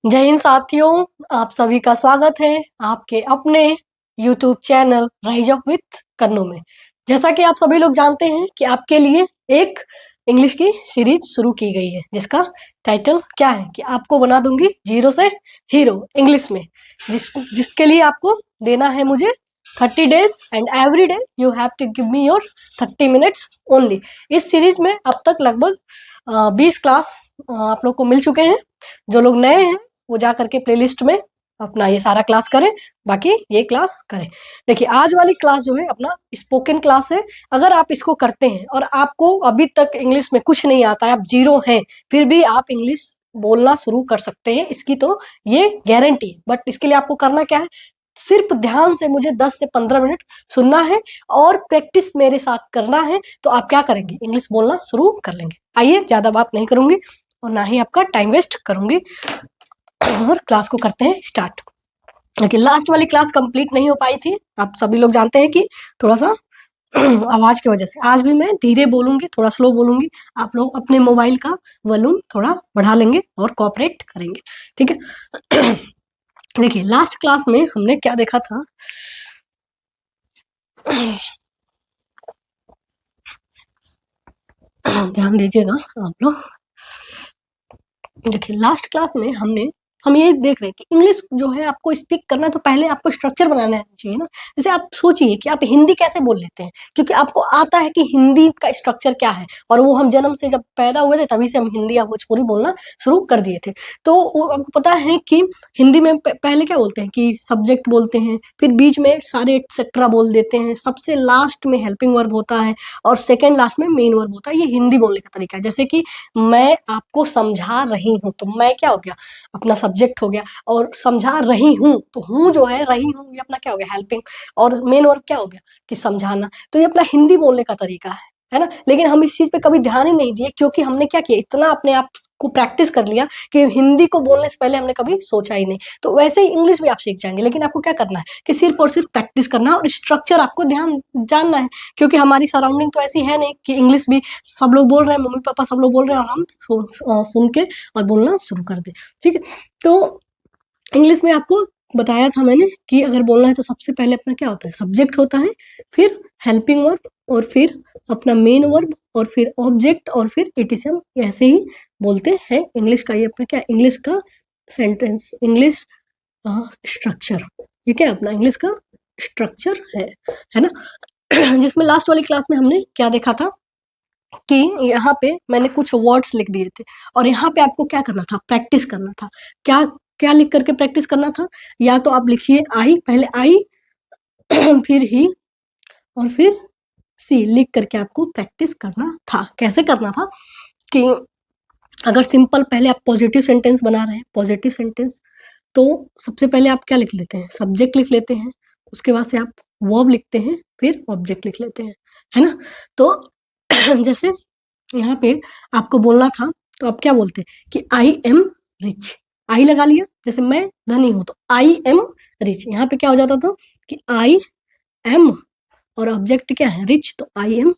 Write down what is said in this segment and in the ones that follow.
जय हिंद साथियों, आप सभी का स्वागत है आपके अपने YouTube channel rise up with Kannu में। जैसा कि आप सभी लोग जानते हैं कि आपके लिए एक इंग्लिश की सीरीज शुरू की गई है जिसका टाइटल क्या है कि आपको बना दूंगी जीरो से हीरो इंग्लिश में, जिसके लिए आपको देना है मुझे 30 days and every day you have to give me your 30 minutes only. इस सीरीज में अब तक लगभग 20 क्लास आप लोग को मिल चुके हैं। जो लोग नए हैं वो जा करके प्लेलिस्ट में अपना ये सारा क्लास करें, बाकी ये क्लास करें। देखिए आज वाली क्लास जो है अपना स्पोकन क्लास है। अगर आप इसको करते हैं और आपको अभी तक इंग्लिश में कुछ नहीं आता है, आप जीरो हैं, फिर भी आप इंग्लिश बोलना शुरू कर सकते हैं, इसकी तो ये गारंटी है। बट इसके लिए आपको करना क्या है, सिर्फ ध्यान से मुझे 10 से 15 मिनट सुनना है और प्रैक्टिस मेरे साथ करना है, तो आप क्या करेंगे, इंग्लिश बोलना शुरू कर लेंगे। आइए, ज्यादा बात नहीं करूंगी और ना ही आपका टाइम वेस्ट करूंगी और क्लास को करते हैं स्टार्ट। लेकिन लास्ट वाली क्लास कंप्लीट नहीं हो पाई थी, आप सभी लोग जानते हैं कि थोड़ा सा आवाज की वजह से। आज भी मैं धीरे बोलूंगी, थोड़ा स्लो बोलूंगी, आप लोग अपने मोबाइल का वॉल्यूम थोड़ा बढ़ा लेंगे और कोऑपरेट करेंगे, ठीक है। देखिए लास्ट क्लास में हमने क्या देखा था, ध्यान दीजिएगा आप लोग। देखिए लास्ट क्लास में हम ये देख रहे हैं कि इंग्लिश जो है आपको स्पीक करना है तो पहले आपको स्ट्रक्चर बनाना चाहिए ना। जैसे आप सोचिए कि आप हिंदी कैसे बोल लेते हैं, क्योंकि आपको आता है कि हिंदी का स्ट्रक्चर क्या है, और वो हम जन्म से जब पैदा हुए थे तभी से हम हिंदी या भोजपुरी बोलना शुरू कर दिए थे। तो वो आपको पता है कि हिंदी में पहले क्या बोलते हैं कि सब्जेक्ट बोलते हैं, फिर बीच में सारे एक्सेट्रा बोल देते हैं, सबसे लास्ट में हेल्पिंग वर्ब होता है और सेकेंड लास्ट में मेन वर्ब होता है। ये हिंदी बोलने का तरीका है। जैसे कि मैं आपको समझा रही हूँ, तो मैं क्या हो गया, अपना सब्जेक्ट हो गया, और समझा रही हूँ तो हूँ जो है, रही हूँ, ये अपना क्या हो गया, हेल्पिंग, और मेन वर्ब क्या हो गया कि समझाना। तो ये अपना हिंदी बोलने का तरीका है ना। लेकिन हम इस चीज पे कभी ध्यान ही नहीं दिए, क्योंकि हमने क्या किया, इतना अपने आप को प्रैक्टिस कर लिया कि हिंदी को बोलने से पहले हमने कभी सोचा ही नहीं। तो वैसे ही इंग्लिश भी आप सीख जाएंगे, लेकिन आपको क्या करना है कि सिर्फ और सिर्फ प्रैक्टिस करना है और स्ट्रक्चर आपको ध्यान जानना है, क्योंकि हमारी सराउंडिंग तो ऐसी है नहीं कि इंग्लिश भी सब लोग बोल रहे हैं, मम्मी पापा सब लोग बोल रहे हैं और हम सुन के और बोलना शुरू कर दे, ठीक है। तो इंग्लिश में आपको बताया था मैंने कि अगर बोलना है तो सबसे पहले अपना क्या होता है, सब्जेक्ट होता है, फिर हेल्पिंग वर्ब, और फिर अपना मेन वर्ब, और फिर ऑब्जेक्ट, और फिर इटिसम। ऐसे ही बोलते हैं इंग्लिश का। ये अपना क्या, इंग्लिश का सेंटेंस, इंग्लिश स्ट्रक्चर, ये क्या अपना इंग्लिश का स्ट्रक्चर है ना। जिसमें लास्ट वाली क्लास में हमने क्या देखा था कि यहाँ पे मैंने कुछ वर्ड्स लिख दिए थे और यहाँ पे आपको क्या करना था, प्रैक्टिस करना था। क्या क्या लिख करके प्रैक्टिस करना था, या तो आप लिखिए आई, पहले आई फिर ही और फिर सी, लिख करके आपको प्रैक्टिस करना था। कैसे करना था कि अगर सिंपल पहले आप पॉजिटिव सेंटेंस बना रहे हैं, पॉजिटिव सेंटेंस, तो सबसे पहले आप क्या लिख लेते हैं, सब्जेक्ट लिख लेते हैं, उसके बाद से आप वर्ब लिखते हैं, फिर ऑब्जेक्ट लिख लेते हैं, है ना। तो जैसे यहाँ पे आपको बोलना था तो आप क्या बोलते हैं कि आई एम रिच, आई लगा लिया, जैसे मैं धनी हूं तो आई एम रिच। यहाँ पे क्या हो जाता था कि आई एम और ऑब्जेक्ट क्या है, रिच, तो आई एम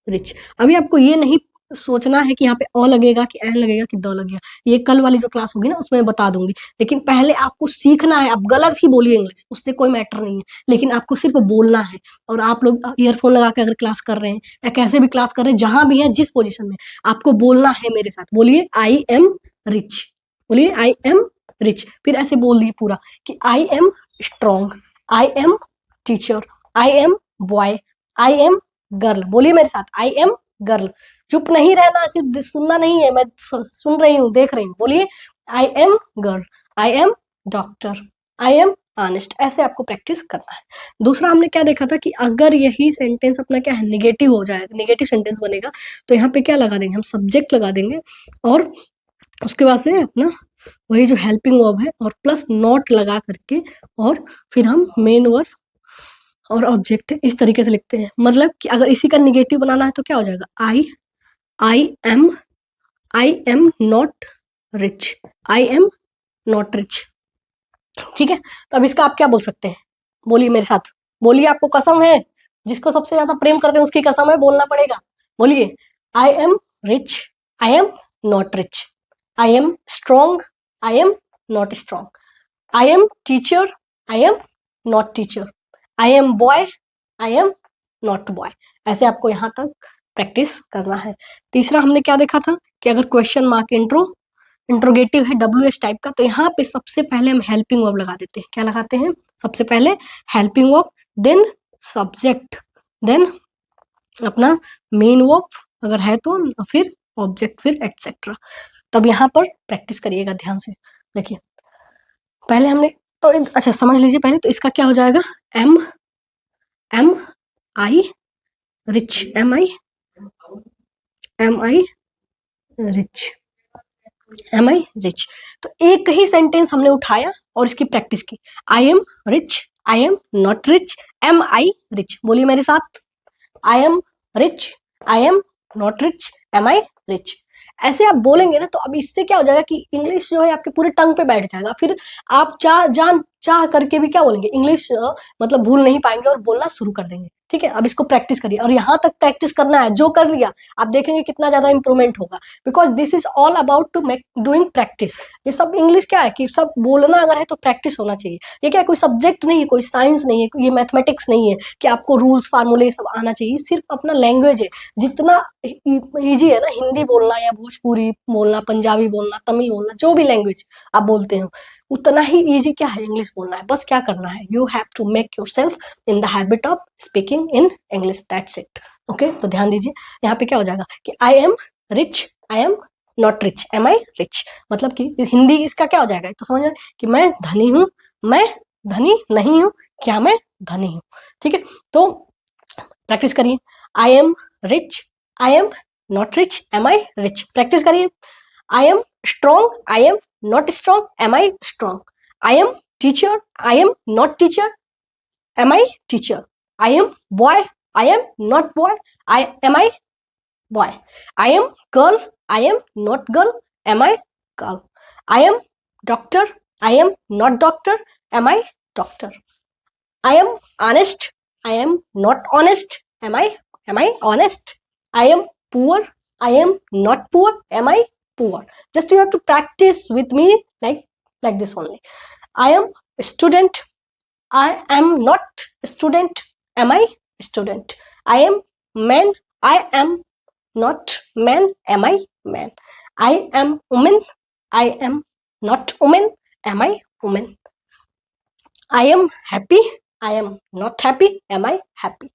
रिच। अभी आपको ये नहीं सोचना है कि यहाँ पे अ लगेगा कि एन लगेगा कि द लगेगा, ये कल वाली जो क्लास होगी ना उसमें मैं बता दूंगी। लेकिन पहले आपको सीखना है, आप गलत ही बोलिए इंग्लिश, उससे कोई मैटर नहीं है, लेकिन आपको सिर्फ बोलना है। और आप लोग ईयरफोन लगा के अगर क्लास कर रहे हैं या कैसे भी क्लास कर रहे हैं, जहां भी है, जिस पोजिशन में, आपको बोलना है मेरे साथ। बोलिए आई एम रिच, बोलिए आई एम रिच, फिर ऐसे बोल दिए पूरा कि I am strong, I am teacher, I am boy, I am girl. बोलिए मेरे साथ, आई एम गर्ल। चुप नहीं रहना, सिर्फ सुनना नहीं है, मैं सुन रही हूँ, देख रही हूँ। बोलिए आई am girl, I am doctor, I M honest. ऐसे आपको प्रैक्टिस करना है। दूसरा हमने क्या देखा था कि अगर यही सेंटेंस अपना क्या है, निगेटिव हो जाए, निगेटिव सेंटेंस बनेगा, तो यहाँ पे क्या लगा देंगे, हम सब्जेक्ट लगा देंगे और उसके बाद से अपना वही जो हेल्पिंग वर्ब है और प्लस नॉट लगा करके, और फिर हम मेन वर्ब और ऑब्जेक्ट इस तरीके से लिखते हैं। मतलब कि अगर इसी का निगेटिव बनाना है तो क्या हो जाएगा, आई am not rich, I am not rich, ठीक है। तो अब इसका आप क्या बोल सकते हैं, बोलिए मेरे साथ, बोलिए, आपको कसम है, जिसको सबसे ज्यादा प्रेम करते हैं उसकी कसम है, बोलना पड़ेगा। बोलिए आई am rich, I am not rich, I am strong, I am not strong. I am teacher, I am not teacher. I am boy, I am not boy. ऐसे आपको यहाँ तक प्रैक्टिस करना है। तीसरा हमने क्या देखा था कि अगर क्वेश्चन मार्क इंट्रोगेटिव है WH टाइप का, तो यहाँ पे सबसे पहले हम हेल्पिंग वर्ब लगा देते हैं। क्या लगाते हैं? सबसे पहले helping verb, then subject, then अपना मेन वर्ब अगर है तो, फिर ऑब्जेक्ट, फिर एटसेट्रा। तब यहाँ पर प्रैक्टिस करिएगा ध्यान से। देखिए पहले हमने तो अच्छा समझ लीजिए पहले, तो इसका क्या हो जाएगा? Am I rich, am I rich, am I rich. तो एक ही सेंटेंस हमने उठाया और इसकी प्रैक्टिस की। I am rich, I am not rich, am I rich. बोलिए मेरे साथ, I am rich, I am not rich, am I rich. ऐसे आप बोलेंगे ना, तो अब इससे क्या हो जाएगा कि इंग्लिश जो है आपके पूरे टंग पे बैठ जाएगा। फिर आप चाह करके भी क्या बोलेंगे, इंग्लिश मतलब भूल नहीं पाएंगे और बोलना शुरू कर देंगे। ठीक है, अब इसको प्रैक्टिस करिए और यहाँ तक प्रैक्टिस करना है। जो कर लिया आप देखेंगे कितना ज्यादा इंप्रूवमेंट होगा, because this is all about to make doing practice. ये सब इंग्लिश क्या है कि सब बोलना अगर है तो प्रैक्टिस होना चाहिए। ये क्या है, कोई सब्जेक्ट नहीं है, कोई साइंस नहीं है, ये मैथमेटिक्स नहीं है कि आपको रूल्स फार्मूले सब आना चाहिए। सिर्फ अपना लैंग्वेज है। जितना ईजी है ना हिंदी बोलना या भोजपुरी बोलना, पंजाबी बोलना, तमिल बोलना, जो भी लैंग्वेज आप बोलते हो, उतना ही ईजी क्या है इंग्लिश बोलना है। बस क्या करना है, you have to make yourself in the habit of speaking in English, that's it. Okay, तो ध्यान दीजिए यहाँ पे क्या हो जाएगा कि I am rich, I am not rich, am I rich. मतलब कि हिंदी इसका क्या हो जाएगा, तो समझ कि मैं धनी हूँ, मैं धनी नहीं हूँ, क्या मैं धनी हूँ। ठीक है, तो प्रैक्टिस करिए। I am rich, I am not rich, am I rich. Practice करिए। I am strong, I am not strong, am I strong. I am teacher, I am not teacher, am I teacher. I am boy, I am not boy, am I boy. I am girl, I am not girl, am I girl. I am doctor, I am not doctor, am I doctor. I am honest, I am not honest, am I honest? I am poor, I am not poor, am I poor? Just you have to practice with me like this only. I am student, I am not student, am I student? I am man, I am not man, am I man? I am woman, I am not woman, am I woman? I am happy, I am not happy, am I happy?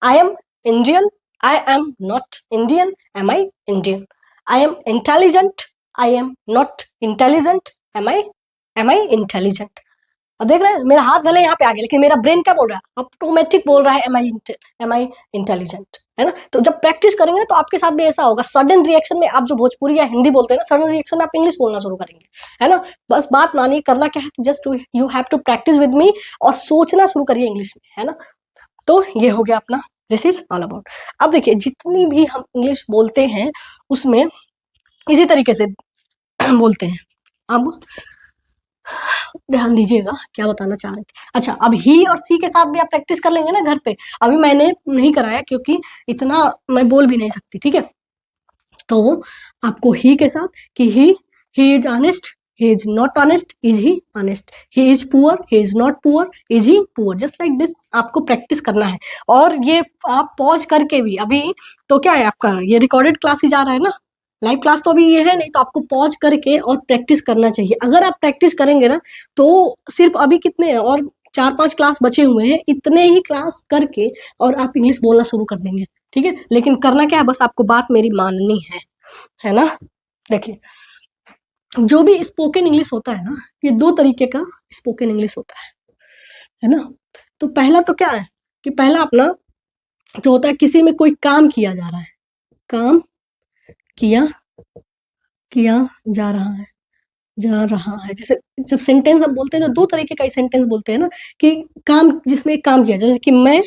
I am Indian, I am not Indian, am I Indian? I am intelligent, I am not intelligent, am I intelligent? अब देख रहे हैं मेरा हाथ भले यहाँ पे आ गया, लेकिन मेरा ब्रेन क्या बोल रहा है, ऑटोमेटिक बोल रहा है एम आई इंटेलिजेंट, है ना। तो जब प्रैक्टिस करेंगे ना, तो आपके साथ भी ऐसा होगा, सडन रिएक्शन में आप जो भोजपुरी या हिंदी बोलते हैं ना, सडन रिएक्शन में आप इंग्लिश बोलना शुरू करेंगे, है ना। बस बात मानिए, करना क्या है, just you have to practice with me और सोचना शुरू करिए इंग्लिश में, है ना। तो ये हो गया अपना, दिस इज ऑल अबाउट। अब देखिए जितनी भी हम इंग्लिश बोलते हैं उसमें इसी तरीके से बोलते हैं। अब ध्यान दीजिएगा क्या बताना चाह रहे थे। अच्छा, अब ही और सी के साथ भी आप प्रैक्टिस कर लेंगे ना घर पे। अभी मैंने नहीं कराया क्योंकि इतना मैं बोल भी नहीं सकती, ठीक है। तो आपको ही के साथ कि he is honest, he is not honest, is he honest, he is poor, he is not poor, is he poor, just like this आपको प्रैक्टिस करना है। और ये आप पॉज करके भी, अभी तो क्या है आपका ये रिकॉर्डेड क्लास ही जा रहा है ना, लाइव क्लास तो अभी ये है नहीं, तो आपको पॉज करके और प्रैक्टिस करना चाहिए। अगर आप प्रैक्टिस करेंगे ना, तो सिर्फ अभी कितने हैं और 4-5 क्लास बचे हुए हैं, इतने ही क्लास करके और आप इंग्लिश बोलना शुरू कर देंगे, ठीक है। लेकिन करना क्या है, बस आपको बात मेरी माननी है ना। देखिए जो भी स्पोकन इंग्लिश होता है ना, ये 2 तरीके का स्पोकन इंग्लिश होता है ना। तो पहला तो क्या है कि पहला अपना जो होता है, किसी में कोई काम किया जा रहा है, काम किया जा रहा है। जैसे जब सेंटेंस हम बोलते हैं तो 2 तरीके का सेंटेंस बोलते हैं ना, कि काम जिसमें काम किया, जैसे कि मैं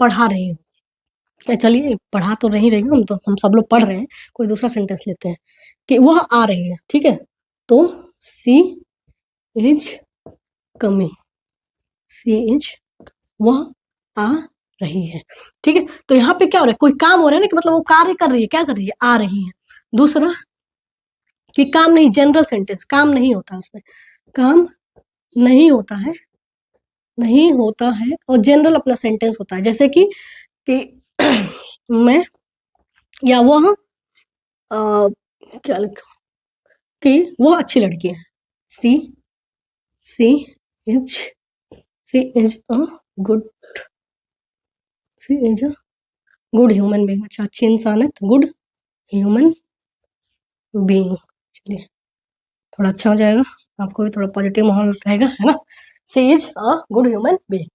पढ़ा रही हूँ, चलिए पढ़ा तो नहीं रही हूँ, तो हम सब लोग पढ़ रहे हैं, कोई दूसरा सेंटेंस लेते हैं कि वह आ रही है, ठीक है। तो she is coming, C is वह आ रही है, ठीक है। तो यहाँ पे क्या हो रहा है, कोई काम हो रहा है ना, कि मतलब वो कार्य कर रही है, क्या कर रही है, आ रही है। दूसरा कि काम नहीं, जनरल सेंटेंस, काम नहीं होता उसमें, काम नहीं होता है, नहीं होता है, और जनरल अपना सेंटेंस होता है, जैसे कि मैं या वह क्या लिखूं कि वह अच्छी लड़की है, she she is she is a good she is a good human being. अच्छा, अच्छी इंसान है तो गुड ह्यूमन बीइंग। चलिए थोड़ा अच्छा हो जाएगा, आपको भी थोड़ा पॉजिटिव माहौल रहेगा, है ना। She is a good human being.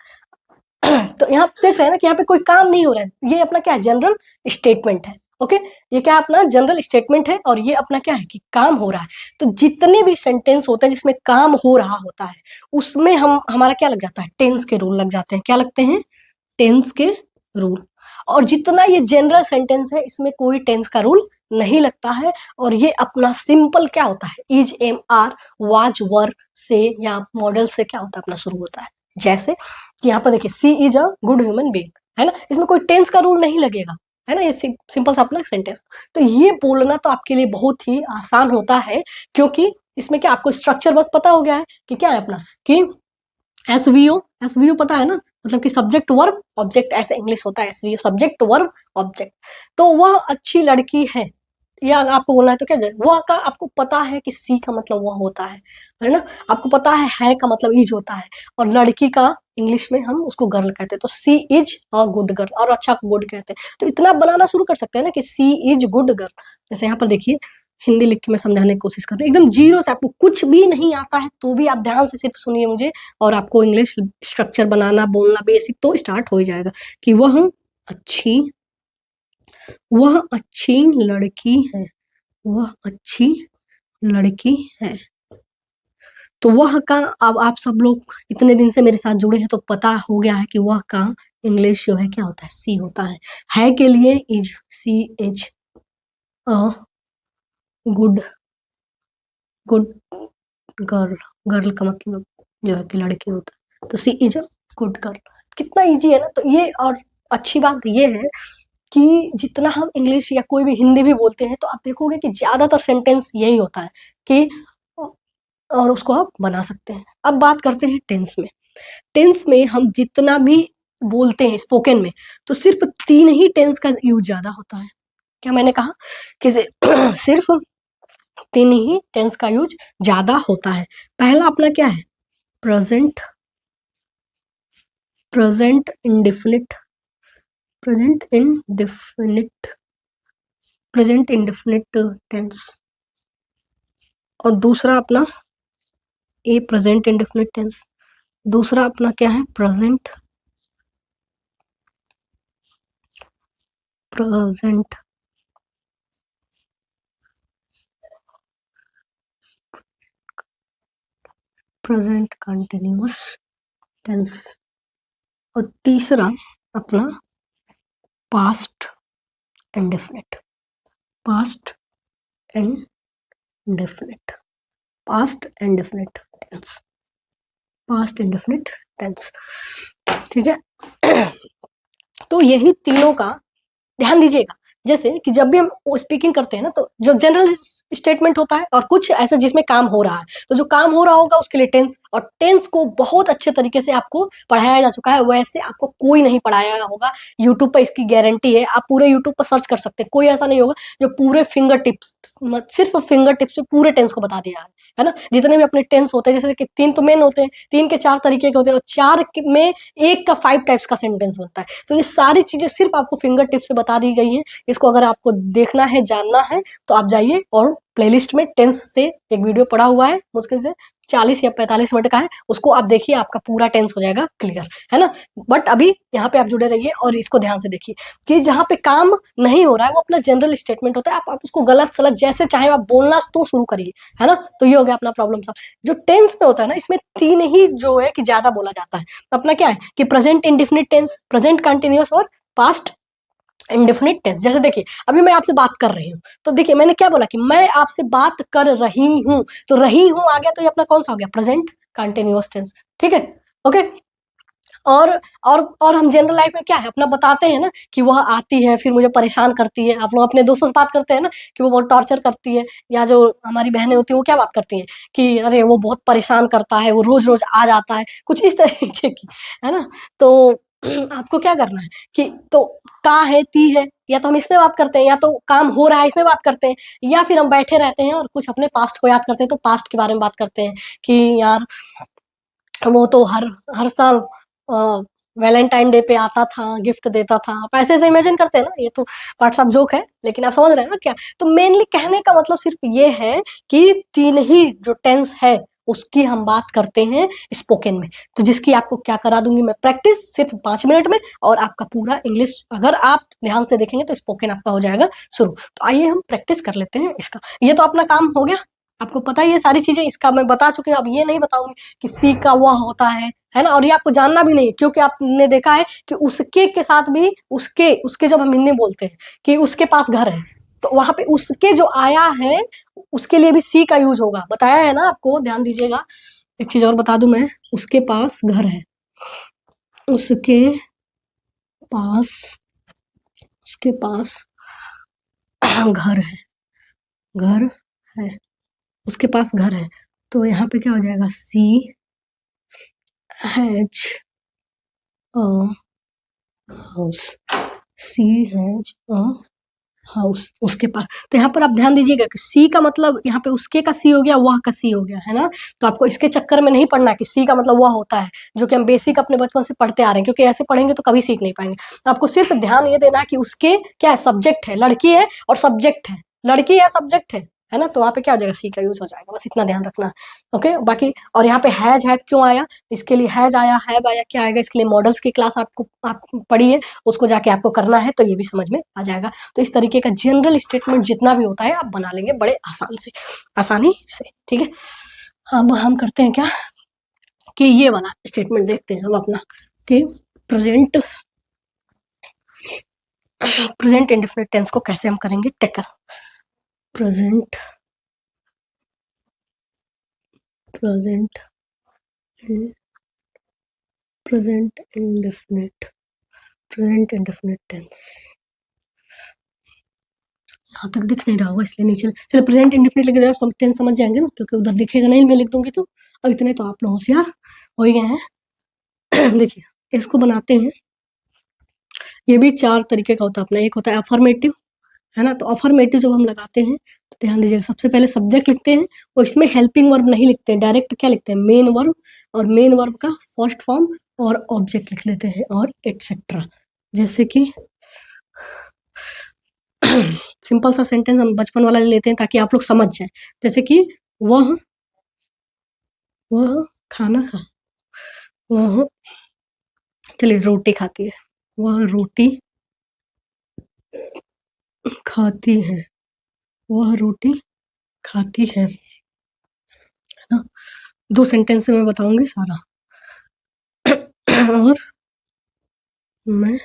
तो यहाँ देख रहे हैं ना कि यहाँ पे कोई काम नहीं हो रहा है, ये अपना क्या है, जनरल स्टेटमेंट है। ओके, ये क्या अपना जनरल स्टेटमेंट है, और ये अपना क्या है कि काम हो रहा है। तो जितने भी सेंटेंस होते हैं जिसमें काम हो रहा होता है, उसमें हम हमारा क्या लग जाता है, टेंस के रूल लग जाते हैं। क्या लगते हैं, टेंस के रूल। और जितना ये जनरल सेंटेंस है, इसमें कोई टेंस का रूल नहीं लगता है, और ये अपना सिंपल क्या होता है, इज, एम, आर, वाज, वर से या मॉडल से क्या होता है, अपना शुरू होता है। जैसे कि यहाँ पर देखिए, she is a good human being, है ना, इसमें कोई टेंस का रूल नहीं लगेगा, है ना, ये सिंपल सा अपना सेंटेंस। तो ये बोलना तो आपके लिए बहुत ही आसान होता है, क्योंकि इसमें क्या आपको स्ट्रक्चर बस पता हो गया है कि क्या है अपना, कि एसवीओ, एसवीओ पता है ना, मतलब कि सब्जेक्ट वर्ब ऑब्जेक्ट, ऐसे इंग्लिश होता है एसवीओ, सब्जेक्ट वर्ब ऑब्जेक्ट। तो वह अच्छी लड़की है, या आपको बोलना है तो क्या वह का आपको पता है कि सी का मतलब वह होता है ना, आपको पता है का मतलब इज होता है, और लड़की का इंग्लिश में हम उसको गर्ल कहते हैं, तो she is a good girl, और अच्छा को गुड कहते हैं। तो इतना बनाना शुरू कर सकते हैं ना कि सी इज गुड गर्ल। जैसे यहाँ पर देखिए, हिंदी लिख के मैं समझाने की कोशिश कर रही हूँ, एकदम जीरो से, आपको कुछ भी नहीं आता है तो भी आप ध्यान से सिर्फ सुनिए मुझे, और आपको इंग्लिश स्ट्रक्चर बनाना बोलना बेसिक तो स्टार्ट हो ही जाएगा। कि अच्छी वह अच्छी लड़की है, वह अच्छी लड़की है। तो वह का, अब आप सब लोग इतने दिन से मेरे साथ जुड़े हैं तो पता हो गया है कि वह का इंग्लिश जो है क्या होता है, सी होता है के लिए is, she is a good good girl, girl का मतलब जो है कि लड़की होता है, तो she is a good girl. कितना इजी है ना। तो ये, और अच्छी बात ये है कि जितना हम इंग्लिश या कोई भी हिंदी भी बोलते हैं, तो आप देखोगे कि ज्यादातर सेंटेंस यही होता है कि, और उसको आप बना सकते हैं। अब बात करते हैं टेंस में। टेंस में हम जितना भी बोलते हैं स्पोकन में, तो सिर्फ 3 ही टेंस का यूज ज्यादा होता है। क्या मैंने कहा कि सिर्फ 3 ही टेंस का यूज ज्यादा होता है। पहला अपना क्या है, present, present indefinite, present indefinite, present indefinite tense. और दूसरा अपना ए प्रेजेंट इंडेफिनिट टेंस। दूसरा अपना क्या है, present, present present continuous tense. और तीसरा अपना past indefinite, past indefinite, past indefinite tense, past indefinite tense. ठीक है। तो यही तीनों का ध्यान दीजिएगा। जैसे कि जब भी हम स्पीकिंग करते हैं ना, तो जो जनरल स्टेटमेंट होता है और कुछ ऐसा जिसमें काम हो रहा है, तो जो काम हो रहा होगा उसके लिए टेंस, और टेंस को बहुत अच्छे तरीके से आपको पढ़ाया जा चुका है, वैसे आपको कोई नहीं पढ़ाया होगा। यूट्यूब पर इसकी गारंटी है, आप पूरे यूट्यूब पर सर्च कर सकते हैं, कोई ऐसा नहीं होगा जो पूरे फिंगर टिप्स, सिर्फ फिंगर टिप्स पे पूरे टेंस को बता दिया है ना। जितने भी अपने टेंस होते हैं, जैसे कि 3 तो मेन होते हैं, 3 के 4 तरीके के होते हैं, और 4 में एक का 5 टाइप्स का सेंटेंस बनता है। तो ये सारी चीजें सिर्फ आपको फिंगर टिप से बता दी गई हैं। इसको अगर आपको देखना है, जानना है, तो आप जाइए, और प्लेलिस्ट में टेंस से एक वीडियो पड़ा हुआ है, मुश्किल से 40 या 45 मिनट का है, उसको आप देखिए, आपका पूरा टेंस हो जाएगा क्लियर, है ना। बट अभी यहाँ पे आप जुड़े रहिए और इसको ध्यान से देखिए कि जहाँ पे काम नहीं हो रहा है वो अपना जनरल स्टेटमेंट होता है, आप उसको गलत सलत जैसे चाहे आप बोलना तो शुरू करिए, है ना। तो ये हो गया अपना प्रॉब्लम सा। जो टेंस में होता है ना, इसमें 3 ही जो है कि ज्यादा बोला जाता है। अपना क्या है कि present indefinite tense, present continuous, और पास्ट इंडेफिनिट टेंस। जैसे देखिए, अभी मैं आपसे बात कर रही हूँ, तो देखिए मैंने क्या बोला कि मैं आपसे बात कर रही हूँ, तो रही हूँ आ गया, तो ये अपना कौन सा हो गया, प्रेजेंट कंटिन्यूअस टेंस। ठीक है, ओके। और हम जनरल लाइफ में क्या है अपना बताते हैं ना कि वह आती है फिर मुझे परेशान करती है। आप लोग अपने दोस्तों से बात करते हैं ना कि वो बहुत टॉर्चर करती है, या जो हमारी बहनें होती हैं वो क्या बात करती हैं कि अरे वो बहुत परेशान करता है, वो रोज-रोज आ जाता है, कुछ इस तरीके की, है ना? तो आपको क्या करना है कि तो ता है, ती है, या तो हम इसमें बात करते हैं, या तो काम हो रहा है इसमें बात करते हैं, या फिर हम बैठे रहते हैं और कुछ अपने पास्ट को याद करते हैं, तो पास्ट के बारे में बात करते हैं कि यार वो तो हर हर साल वैलेंटाइन डे पे आता था, गिफ्ट देता था। आप ऐसे-ऐसे इमेजिन करते हैं ना, ये तो पार्ट्स ऑफ जोक है, लेकिन आप समझ रहे हैं ना क्या? तो मेनली कहने का मतलब सिर्फ ये है कि 3 ही जो टेंस है, उसकी हम बात करते हैं स्पोकन में। तो जिसकी आपको क्या करा दूँगी मैं प्रैक्टिस सिर्फ 5 मिनट में, और आपका पूरा इंग्लिश अगर आप ध्यान से देखेंगे तो स्पोकन आपका हो जाएगा शुरू। तो आइए हम प्रैक्टिस कर लेते हैं इसका। ये तो अपना काम हो गया, आपको पता ही है सारी चीज़ें, इसका मैं बता चुकी हूँ, अब ये नहीं बताऊँगी कि सी का वह होता है ना? और ये आपको जानना भी नहीं है, क्योंकि आपने देखा है कि उसके के साथ भी उसके उसके जब हम हिंदी में बोलते हैं कि उसके पास घर है, तो वहाँ पे उसके जो आया है, उसके लिए भी सी का यूज़ होगा। बताया है ना आपको, ध्यान दीजिएगा। एक चीज़ और बता दूँ मैं, उसके पास घर है, उसके पास उसके पास घर है, घर है, उसके पास घर है। तो यहाँ पे क्या हो जाएगा, she has a house, she has a house, उसके पास। तो यहाँ पर आप ध्यान दीजिएगा कि सी का मतलब यहाँ पे उसके का सी हो गया, वह का सी हो गया, है ना? तो आपको इसके चक्कर में नहीं पड़ना कि सी का मतलब वह होता है, जो कि हम बेसिक अपने बचपन से पढ़ते आ रहे हैं, क्योंकि ऐसे पढ़ेंगे तो कभी सीख नहीं पाएँगे। तो आपको सिर्फ ध्यान ये देना है कि उसके क्या है, सब्जेक्ट है, लड़की है और सब्जेक्ट है, लड़की है सब्जेक्ट है ना? तो वहाँ पे क्या हो जाएगा, सी का यूज़ हो जाएगा, बस इतना ध्यान रखना है। ओके, बाकी और यहाँ पे हैव क्यों आया? इसके लिए हैज़ आया, हैव आया, क्या आएगा? इसके लिए मॉडल्स की क्लास आप पढ़िए, उसको जाके आपको करना है, तो ये भी समझ में आ जाएगा। तो इस तरीके का जनरल स्टेटमेंट जितना भी होता है आप बना लेंगे बड़े आसानी से, ठीक है? अब हम करते हैं क्या कि ये वाला स्टेटमेंट देखते हैं हम अपना कि प्रेजेंट इंडेफिनिट टेंस को कैसे हम करेंगे टैकल। Present indefinite tense. यहाँ तक दिख नहीं रहा होगा इसलिए नीचे चलिए प्रेजेंट इंडेफिनिट लिख आप टेंस समझ जाएंगे ना, क्योंकि उधर दिखेगा नहीं, मैं लिख दूंगी तो। अब इतने तो आप लोग होशियार हो ही गए हैं। देखिए इसको बनाते हैं, ये भी 4 तरीके का होता है अपना। एक होता है अफर्मेटिव, है ना? तो अफर्मेटिव जब हम लगाते हैं तो ध्यान दीजिएगा, सबसे पहले सब्जेक्ट लिखते हैं और इसमें हेल्पिंग वर्ब नहीं लिखते हैं, डायरेक्ट क्या लिखते हैं, मेन वर्ब, और मेन वर्ब का फर्स्ट फॉर्म और ऑब्जेक्ट लिख लेते हैं और एटसेट्रा। जैसे कि सिंपल सा सेंटेंस हम बचपन वाला ले लेते हैं ताकि आप लोग समझ जाएं। जैसे कि वह खाना वह चलिए रोटी खाती है, वह रोटी खाती है, वह रोटी खाती है ना? 2 सेंटेंस से मैं बताऊंगी सारा। और मैं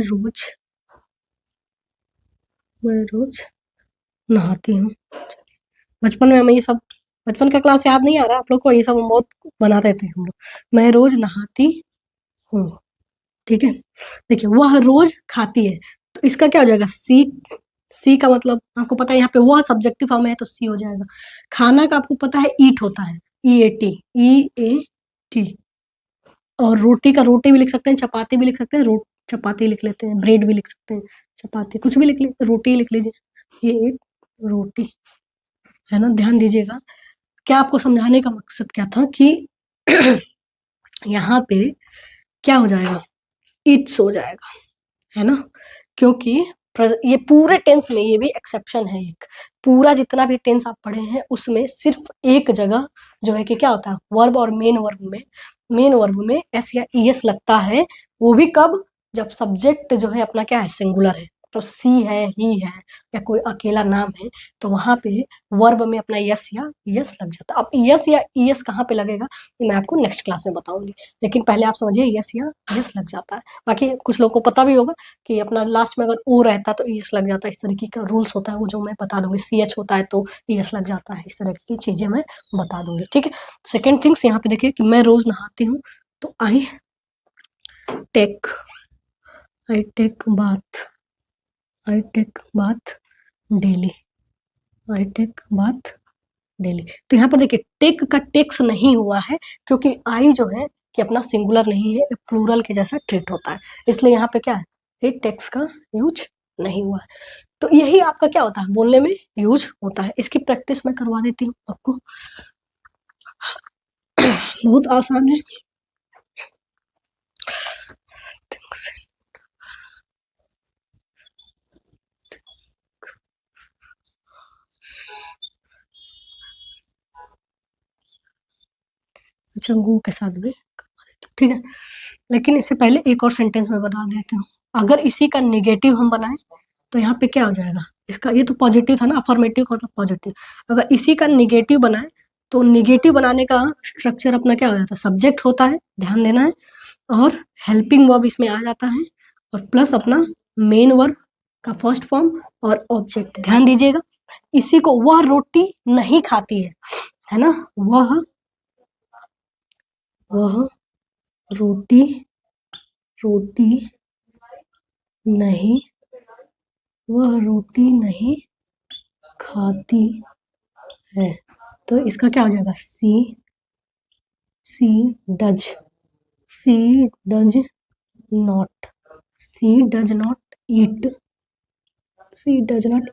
रोज नहाती हूँ। बचपन में हमें ये सब, बचपन का क्लास याद नहीं आ रहा आप लोग को? ये सब हम बहुत बनाते थे हम लोग। मैं रोज नहाती हूँ, ठीक है? देखिए वह रोज खाती है, तो इसका क्या हो जाएगा, सी का मतलब आपको पता है यहाँ पे वह सब्जेक्टिव फॉर्म है तो सी हो जाएगा। खाना का आपको पता है ईट होता है, ई ए टी। और रोटी का रोटी भी लिख सकते हैं, चपाती भी लिख सकते हैं, चपाती लिख लेते हैं, ब्रेड भी लिख सकते हैं, चपाती कुछ भी लिख लीजिए, रोटी लिख लीजिए, ये एक रोटी है ना? ध्यान दीजिएगा, क्या आपको समझाने का मकसद क्या था कि यहाँ पे क्या हो जाएगा, इट्स हो जाएगा, है ना? क्योंकि ये पूरे टेंस में ये भी एक्सेप्शन है एक, पूरा जितना भी टेंस आप पढ़े हैं उसमें सिर्फ एक जगह जो है कि क्या होता है, वर्ब और मेन वर्ब में एस या ईएस लगता है, वो भी कब, जब सब्जेक्ट जो है अपना क्या है, सिंगुलर है। मतलब सी है, ही है या कोई अकेला नाम है, तो वहाँ पे वर्ब में अपना यस या ईएस लग जाता है। अब यस या ईएस कहाँ पे लगेगा ये मैं आपको नेक्स्ट क्लास में बताऊंगी, लेकिन पहले आप समझिए यस या ईएस लग जाता है। बाकी कुछ लोगों को पता भी होगा कि अपना लास्ट में अगर ओ रहता तो ईएस लग जाता है, इस तरीके का रूल्स होता है वो जो मैं बता दूंगी। सी एच होता है तो ईएस लग जाता है, इस तरह की चीजें मैं बता दूंगी, ठीक है। सेकेंड थिंग्स यहाँ पे देखिए कि मैं रोज नहाती हूँ, तो I take bath, I take bath daily, I take bath daily. तो यहाँ पर देखिए टेक का टेक्स नहीं हुआ है क्योंकि आई जो है कि अपना सिंगुलर नहीं है, प्लूरल के जैसा ट्रीट होता है, इसलिए यहाँ पे क्या है ये टेक्स का यूज नहीं हुआ है। तो यही आपका क्या होता है बोलने में यूज होता है। इसकी प्रैक्टिस मैं करवा देती हूँ आपको, बहुत आसान है। अच्छा गो के साथ भी करवा देती हूँ, ठीक है। लेकिन इससे पहले एक और सेंटेंस में बता देती हूँ। अगर इसी का निगेटिव हम बनाए तो यहाँ पे क्या हो जाएगा, इसका ये तो पॉजिटिव था ना, अफर्मेटिव का मतलब पॉजिटिव। अगर इसी का निगेटिव बनाए तो निगेटिव बनाने का स्ट्रक्चर अपना क्या हो जाता है, सब्जेक्ट होता है, ध्यान देना है, और हेल्पिंग वर्ब इसमें आ जाता है, और प्लस अपना मेन वर्ब का फर्स्ट फॉर्म और ऑब्जेक्ट। ध्यान दीजिएगा, इसी को वह रोटी नहीं खाती है ना, वह रोटी नहीं, वह रोटी नहीं खाती है, तो इसका क्या हो जाएगा, सी डज नॉट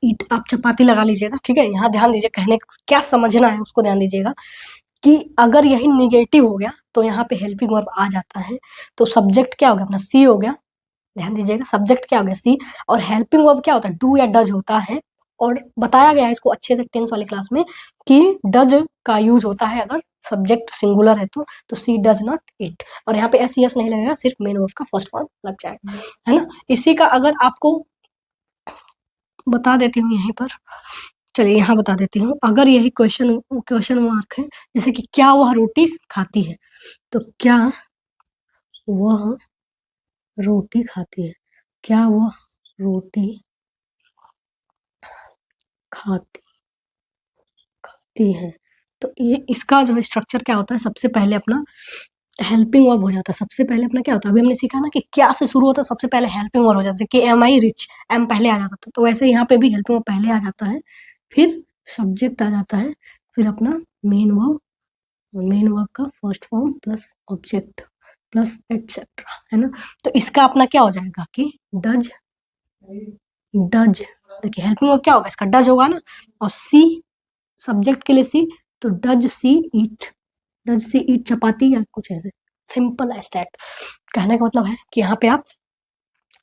ईट, आप चपाती लगा लीजिएगा, ठीक है। यहाँ ध्यान दीजिए, कहने क्या समझना है उसको ध्यान दीजिएगा कि अगर यही निगेटिव हो गया तो यहाँ पे हेल्पिंग वर्ब आ जाता है, तो सब्जेक्ट क्या हो गया अपना सी हो गया, ध्यान दीजिएगा सब्जेक्ट क्या हो गया सी, और हेल्पिंग वर्ब क्या होता है डू या डज होता है, और बताया गया है इसको अच्छे से टेंस वाली क्लास में कि डज का यूज होता है अगर सब्जेक्ट सिंगुलर है तो सी डज नॉट ईट, और यहाँ पे एस एस नहीं लगेगा, सिर्फ मेन वर्ब का फर्स्ट फॉर्म लग जाएगा, है ना। इसी का अगर आपको बता देती हूँ यहीं पर, चलिए यहाँ बता देती हूँ। अगर यही क्वेश्चन मार्क है, जैसे कि क्या वह रोटी खाती है, तो क्या वह रोटी खाती है, क्या वह रोटी खाती है, तो ये इसका जो है स्ट्रक्चर क्या होता है, सबसे पहले अपना हेल्पिंग वर्ब हो जाता है। सबसे पहले अपना क्या होता है, अभी हमने सीखा ना कि क्या से शुरू होता है, सबसे पहले हेल्पिंग वर्ब हो जाता है कि एम आई रिच, एम पहले आ जाता था, तो वैसे यहाँ पे भी हेल्पिंग वर्ब पहले आ जाता है, फिर सब्जेक्ट आ जाता है, फिर अपना मेन वर्ब का first form plus object plus etcetera, है ना। तो इसका अपना क्या हो जाएगा कि डज, देखिए हेल्पिंग वर्ब क्या होगा, इसका डज होगा ना, और सी सब्जेक्ट के लिए सी, तो डज सी ईट चपाती या कुछ ऐसे, सिंपल एज दैट। कहने का मतलब है कि यहाँ पे आप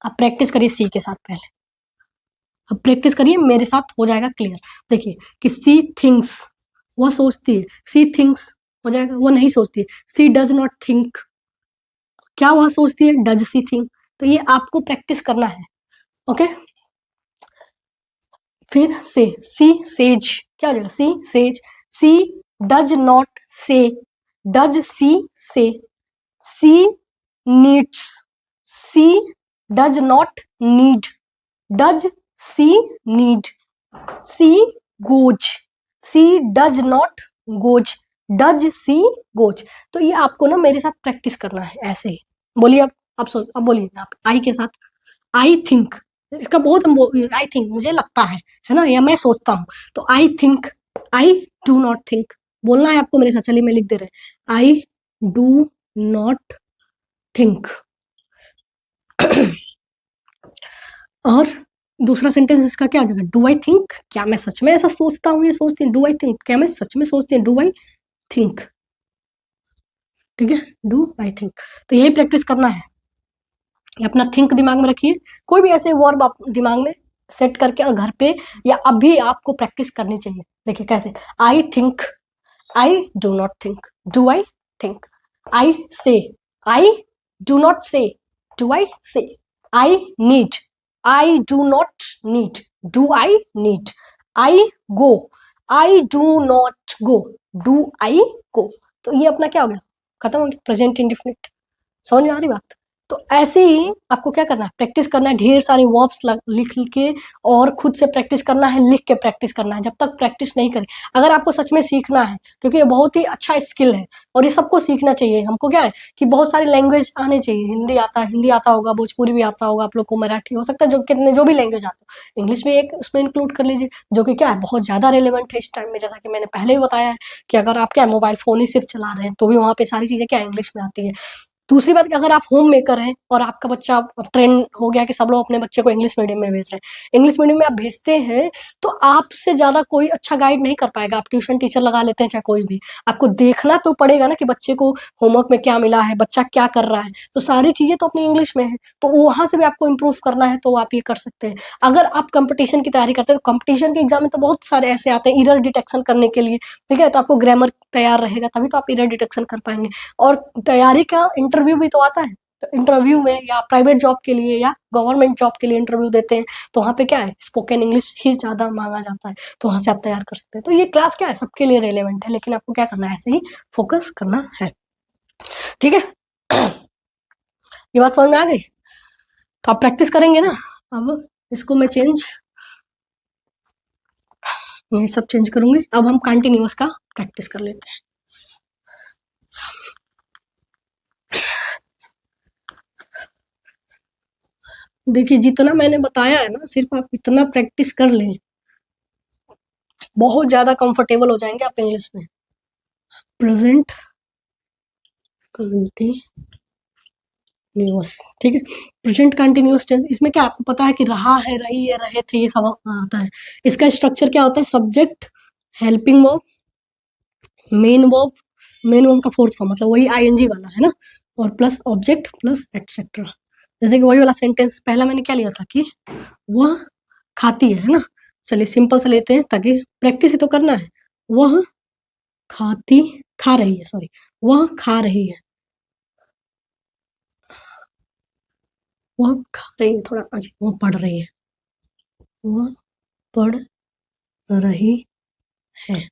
प्रैक्टिस करिए सी के साथ पहले, अब प्रैक्टिस करिए मेरे साथ हो जाएगा क्लियर। देखिए कि सी थिंक्स, वह सोचती है, सी थिंक्स हो जाएगा, वो नहीं सोचती है, सी डज नॉट थिंक, क्या वह सोचती है, डज सी थिंक, तो ये आपको प्रैक्टिस करना है, ओके। फिर से सी सेज, क्या हो जाएगा, she says, she does not say, does she say, she needs, she does not need, does she need, she goes, she does not goes, does she goes. तो ये आपको ना मेरे साथ प्रैक्टिस करना है ऐसे ही। बोलिए अब सोच, अब बोलिए आप आई के साथ, आई थिंक, इसका बहुत आई थिंक मुझे लगता है ना, या मैं सोचता हूँ, तो आई think, I do not think, बोलना है आपको मेरे साथ, चलिए मैं लिख दे रहे, आई डू नॉट थिंक। और दूसरा सेंटेंस इसका क्या आ जाएगा, डू आई थिंक, क्या मैं सच में ऐसा सोचता हूँ, ये सोचती हूँ, डू आई थिंक, क्या मैं सच में सोचती हूँ, डू आई थिंक, ठीक है, डू आई थिंक। तो यही प्रैक्टिस करना है, अपना थिंक दिमाग में रखिए, कोई भी ऐसे वर्ब आप दिमाग में सेट करके और घर पे या अभी आपको प्रैक्टिस करनी चाहिए। देखिए कैसे, I think, I do not think, do I think, I say, I do not say, do I say, I need, I do not need, do I need, I go, I do not go, do I go. तो ये अपना क्या हो गया, खत्म हो गया, present indefinite. समझ में आ रही बात? तो ऐसे ही आपको क्या करना है, प्रैक्टिस करना है, ढेर सारे वर्ब्स लिख के, और खुद से प्रैक्टिस करना है, लिख के प्रैक्टिस करना है, जब तक प्रैक्टिस नहीं करें। अगर आपको सच में सीखना है, क्योंकि ये बहुत ही अच्छा स्किल है और ये सबको सीखना चाहिए। हमको क्या है कि बहुत सारी लैंग्वेज आने चाहिए, हिंदी आता है, हिंदी आता होगा, भोजपुरी भी आता होगा आप लोग को, मराठी हो सकता है, जो कितने जो भी लैंग्वेज आते हो, इंग्लिश भी एक उसमें इंक्लूड कर लीजिए, जो कि क्या है बहुत ज़्यादा रेलिवेंट है इस टाइम में। जैसा कि मैंने पहले ही बताया है कि अगर आप क्या मोबाइल फ़ोन ही सिर्फ चला रहे हैं तो भी वहाँ पे सारी चीज़ें क्या इंग्लिश में आती है। दूसरी बात कि अगर आप होम मेकर हैं और आपका बच्चा, ट्रेंड हो गया कि सब लोग अपने बच्चे को इंग्लिश मीडियम में भेज रहे हैं, इंग्लिश मीडियम में आप भेजते हैं तो आपसे ज़्यादा कोई अच्छा गाइड नहीं कर पाएगा। आप ट्यूशन टीचर लगा लेते हैं चाहे कोई भी, आपको देखना तो पड़ेगा ना कि बच्चे को होमवर्क में क्या मिला है, बच्चा क्या कर रहा है, तो सारी चीज़ें तो अपनी इंग्लिश में है, तो वहाँ से भी आपको इम्प्रूव करना है तो आप ये कर सकते हैं। अगर आप कंपटीशन की तैयारी करते हैं तो कंपटीशन के एग्जाम में तो बहुत सारे ऐसे आते हैं एरर डिटेक्शन करने के लिए, ठीक है, तो आपको ग्रामर तैयार रहेगा तभी तो आप एरर डिटेक्शन कर पाएंगे। और तैयारी का इंटरव्यू भी तो आता है, तो इंटरव्यू में या प्राइवेट जॉब के लिए या गवर्नमेंट जॉब के लिए इंटरव्यू देते हैं, तो वहाँ पे क्या है स्पोकन इंग्लिश ही ज़्यादा मांगा जाता है, तो वहाँ से आप तैयार कर सकते हैं। तो ये क्लास क्या है सबके लिए रेलेवेंट है, लेकिन आपको क्या करना है, ऐसे ही फोकस करना है, ठीक है। ये बात समझ में आ गई? तो आप प्रैक्टिस करेंगे ना। अब इसको मैं ये सब चेंज करूंगी। अब हम कंटिन्यूअस का प्रैक्टिस कर लेते हैं। देखिए जितना मैंने बताया है ना, सिर्फ आप इतना प्रैक्टिस कर लें, बहुत ज़्यादा कंफर्टेबल हो जाएंगे आप इंग्लिश में। प्रेजेंट कंटिन्यूअस, ठीक है, प्रेजेंट कंटिन्यूअस टेंस, इसमें क्या आपको पता है कि रहा है, रही है, रहे थे, ये सब आता है। इसका स्ट्रक्चर क्या होता है, subject, helping verb, main verb, main verb का फोर्थ फॉर्म मतलब वही आईएनजी वाला है ना, और प्लस ऑब्जेक्ट प्लस एटसेट्रा। जैसे कि वही वाला सेंटेंस पहला मैंने क्या लिया था कि वह खाती है ना, चलिए सिंपल से लेते हैं ताकि प्रैक्टिस ही तो करना है। वह खाती, खा रही है, सॉरी, वह खा रही है, वह खा रही है, थोड़ा अजीब, वह पढ़ रही है, वह पढ़ रही है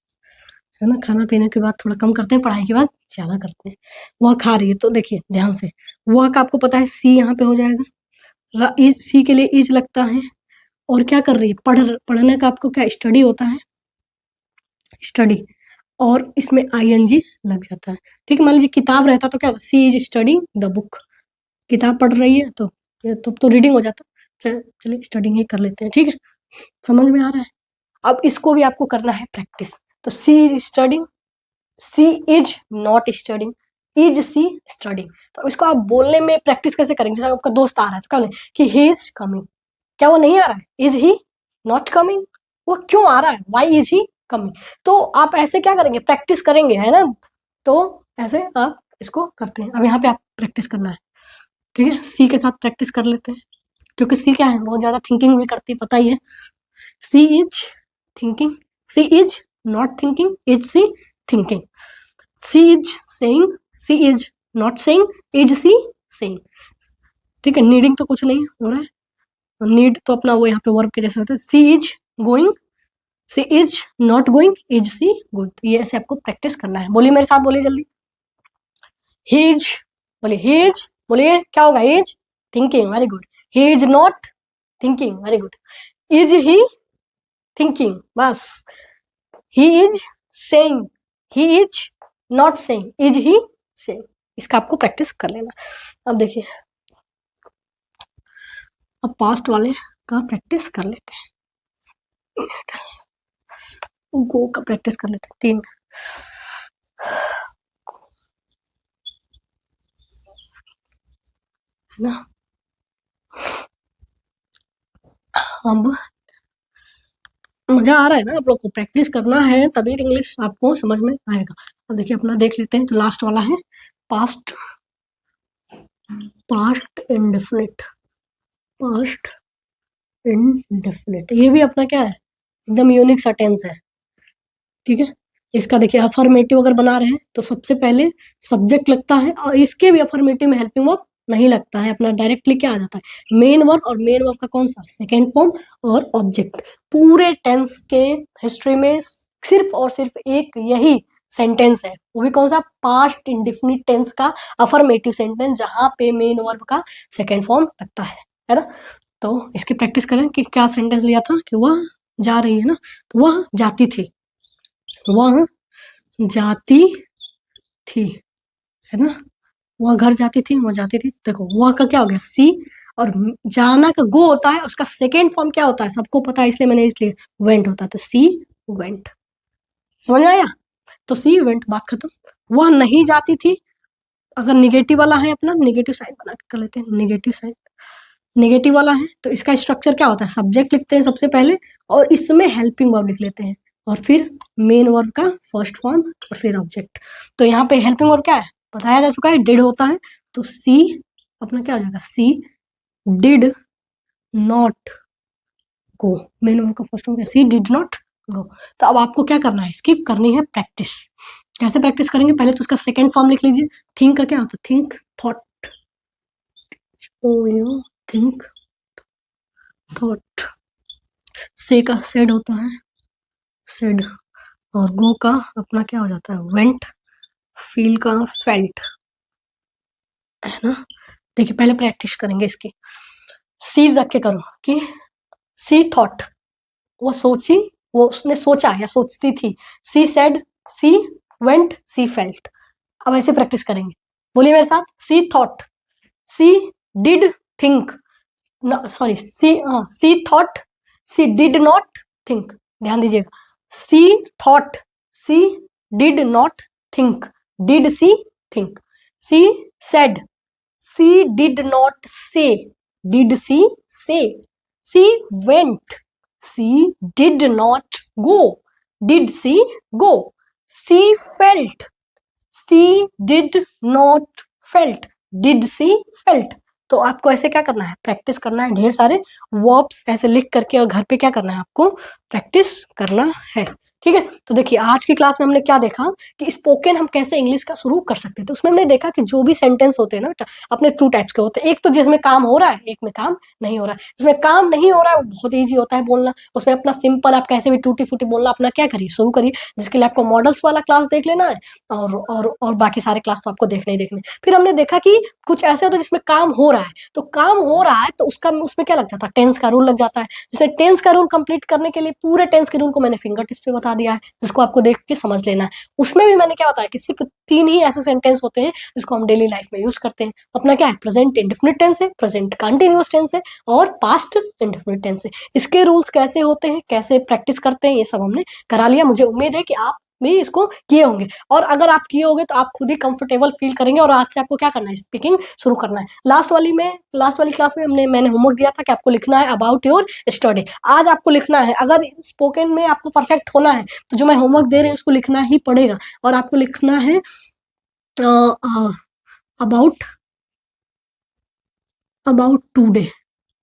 ना। खाना पीने के बाद थोड़ा कम करते हैं, पढ़ाई के बाद ज़्यादा करते हैं। वह खा रही है, तो देखिए ध्यान से, वह का आपको पता है सी यहाँ पे हो जाएगा, इज, सी के लिए इज लगता है, और क्या कर रही है, पढ़ने का आपको क्या स्टडी होता है, स्टडी, और इसमें आईएनजी लग जाता है, ठीक है। मान लीजिए किताब रहता तो क्या होता, सी इज स्टडिंग द बुक, किताब पढ़ रही है तो ये तो रीडिंग हो जाता, चलिए स्टडिंग ही कर लेते हैं, ठीक है। समझ में आ रहा है? अब इसको भी आपको करना है प्रैक्टिस। तो she is studying, she is not studying, is she studying, तो इसको आप बोलने में प्रैक्टिस कैसे करेंगे। जैसे आपका दोस्त आ रहा है तो क्या कि ही इज कमिंग, क्या वो नहीं आ रहा है, इज ही नॉट कमिंग, वो क्यों आ रहा है, वाई इज ही कमिंग। तो आप ऐसे क्या करेंगे, प्रैक्टिस करेंगे, है ना, तो ऐसे आप इसको करते हैं। अब यहाँ पे आप प्रैक्टिस करना है, ठीक है। सी के साथ प्रैक्टिस कर लेते हैं, क्योंकि सी क्या है बहुत ज्यादा थिंकिंग भी करती है, पता ही है। She is thinking, she is not thinking, is she thinking, she is saying, she is not saying, is she saying, ठीक है। नीडिंग तो कुछ नहीं हो रहा है, नीड तो अपना वो यहाँ पे वर्ब के जैसे होता है। She is going, she is not going, is she going, ये ऐसे आपको प्रैक्टिस करना है। बोलिए मेरे साथ, बोलिए जल्दी, हिज, बोलिए हिज, बोलिए क्या होगा, he's thinking, very good, he is not thinking, very good, is he thinking, बस, he is saying, he is not saying, is he saying, इसका आपको प्रैक्टिस कर लेना। अब देखिए, अब पास्ट वाले का प्रैक्टिस कर लेते हैं, गो का प्रैक्टिस कर लेते हैं, 3 है ना। अब मजा आ रहा है ना आप लोग को, प्रैक्टिस करना है तभी इंग्लिश आपको समझ में आएगा। अब देखिए अपना देख लेते हैं, तो लास्ट वाला है past, past indefinite, past indefinite, ये भी अपना क्या है एकदम यूनिक सा टेंस है, ठीक है। इसका देखिए अफर्मेटिव अगर बना रहे हैं तो सबसे पहले सब्जेक्ट लगता है, और इसके भी अफर्मेटिव में हेल्पिंग वर्ब नहीं लगता है, अपना डायरेक्टली क्या आ जाता है, मेन वर्ब, और मेन वर्ब का कौन सा, सेकेंड फॉर्म और ऑब्जेक्ट। पूरे टेंस के हिस्ट्री में सिर्फ और सिर्फ एक यही सेंटेंस है, वो भी कौन सा, पास्ट इंडेफिनिट टेंस का अफर्मेटिव सेंटेंस, जहां पे मेन वर्ब का सेकेंड फॉर्म लगता है ना। तो इसकी प्रैक्टिस करें कि क्या सेंटेंस लिया था, कि वह जा रही है ना, तो वह जाती थी, वह जाती थी, है ना। वह घर जाती थी, वह जाती थी, देखो वह का क्या हो गया, सी, और जाना का गो होता है, उसका सेकेंड फॉर्म क्या होता है, सबको पता है, इसलिए मैंने इसलिए वेंट होता है, तो सी वेंट, समझ में आया। तो सी वेंट, बात खत्म। वह नहीं जाती थी, अगर निगेटिव वाला है, अपना निगेटिव साइन बना के कर लेते हैं, निगेटिव साइन, नेगेटिव वाला है, तो इसका स्ट्रक्चर क्या होता है, सब्जेक्ट लिखते हैं सबसे पहले, और इसमें हेल्पिंग वर्ब लिख लेते हैं, और फिर मेन वर्ब का फर्स्ट फॉर्म, और फिर ऑब्जेक्ट। तो यहाँ पे हेल्पिंग वर्ब क्या है, बताया जा चुका है, डिड होता है, तो सी अपना क्या हो जाएगा, she did not go, main verb का फर्स्ट फॉर्म क्या, सी डिड नॉट गो। तो अब आपको क्या करना है, इसकी करनी है प्रैक्टिस। कैसे प्रैक्टिस करेंगे, पहले तो उसका सेकेंड फॉर्म लिख लीजिए, थिंक का क्या होता है, थिंक थॉट, थिंक थॉट, से का सेड होता है, सेड, और गो का अपना क्या हो जाता है, वेंट, फील का फेल्ट, है ना। देखिए पहले प्रैक्टिस करेंगे इसकी, सी रख के करो कि सी थॉट, वो सोची, वो उसने सोचा या सोचती थी, she said, she went, she felt. अब ऐसे प्रैक्टिस करेंगे, बोलिए मेरे साथ, she thought, she did think, sorry she thought, she did not think, ध्यान दीजिएगा, she thought, she did not think, did she think, she said, she did not say, did she say, she went, she did not go, did she go, she felt, she did not felt, did she felt. तो आपको ऐसे क्या करना है, practice करना है, ढेर सारे वर्ब्स ऐसे लिख करके, और घर पे क्या करना है, आपको प्रैक्टिस करना है, ठीक है। तो देखिए आज की क्लास में हमने क्या देखा, कि स्पोकन हम कैसे इंग्लिश का शुरू कर सकते हैं। तो उसमें हमने देखा कि जो भी सेंटेंस होते हैं ना बेटा, अपने टू टाइप्स के होते हैं, एक तो जिसमें काम हो रहा है, एक में काम नहीं हो रहा है। जिसमें काम नहीं हो रहा है वो बहुत ईजी होता है बोलना, उसमें अपना सिंपल, आप कैसे भी टूटी फूटी बोलना अपना क्या करिए, शुरू करिए, जिसके लिए आपको मॉडल्स वाला क्लास देख लेना है, और बाकी सारे क्लास तो आपको देखने ही देखने। फिर हमने देखा कि कुछ ऐसे होते हैं जिसमें काम हो रहा है, तो काम हो रहा है तो उसका उसमें क्या लग जाता है, टेंस का रूल लग जाता है। जैसे टेंस का रूल कंप्लीट करने के लिए पूरे टेंस के रूल को मैंने फिंगर टिप्स पे बता दिया है, जिसको आपको देख के समझ लेना है। उसमें भी मैंने क्या बताया कि सिर्फ 3 ही ऐसे सेंटेंस होते हैं जिसको हम डेली लाइफ में यूज करते हैं। अपना क्या है, प्रेजेंट इंडेफिनिट टेंस है, प्रेजेंट कंटिन्यूअस टेंस है, और पास्ट इंडेफिनिट टेंस है। इसके रूल्स कैसे होते हैं, कैसे प्रैक्टिस करते हैं, ये सब हमने करा लिया। मुझे उम्मीद है कि आप भी इसको किए होंगे, और अगर आप किए होंगे तो आप खुद ही कंफर्टेबल फील करेंगे, और आज से आपको क्या करना है, स्पीकिंग शुरू करना है। लास्ट वाली क्लास में मैंने होमवर्क दिया था कि आपको लिखना है अबाउट योर स्टडी। आज आपको लिखना है, अगर स्पोकन में आपको परफेक्ट होना है तो जो मैं होमवर्क दे रही हूँ उसको लिखना ही पड़ेगा, और आपको लिखना है अबाउट टुडे,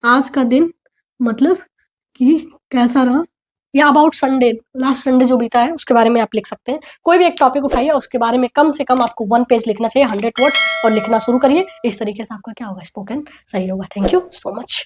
आज का दिन, मतलब कि कैसा रहा, या अबाउट संडे, लास्ट संडे जो बीता है उसके बारे में आप लिख सकते हैं। कोई भी एक टॉपिक उठाइए, उसके बारे में कम से कम आपको 1 पेज लिखना चाहिए, 100 वर्ड्स, और लिखना शुरू करिए। इस तरीके से आपका क्या होगा, स्पोकन सही होगा। Thank you so much.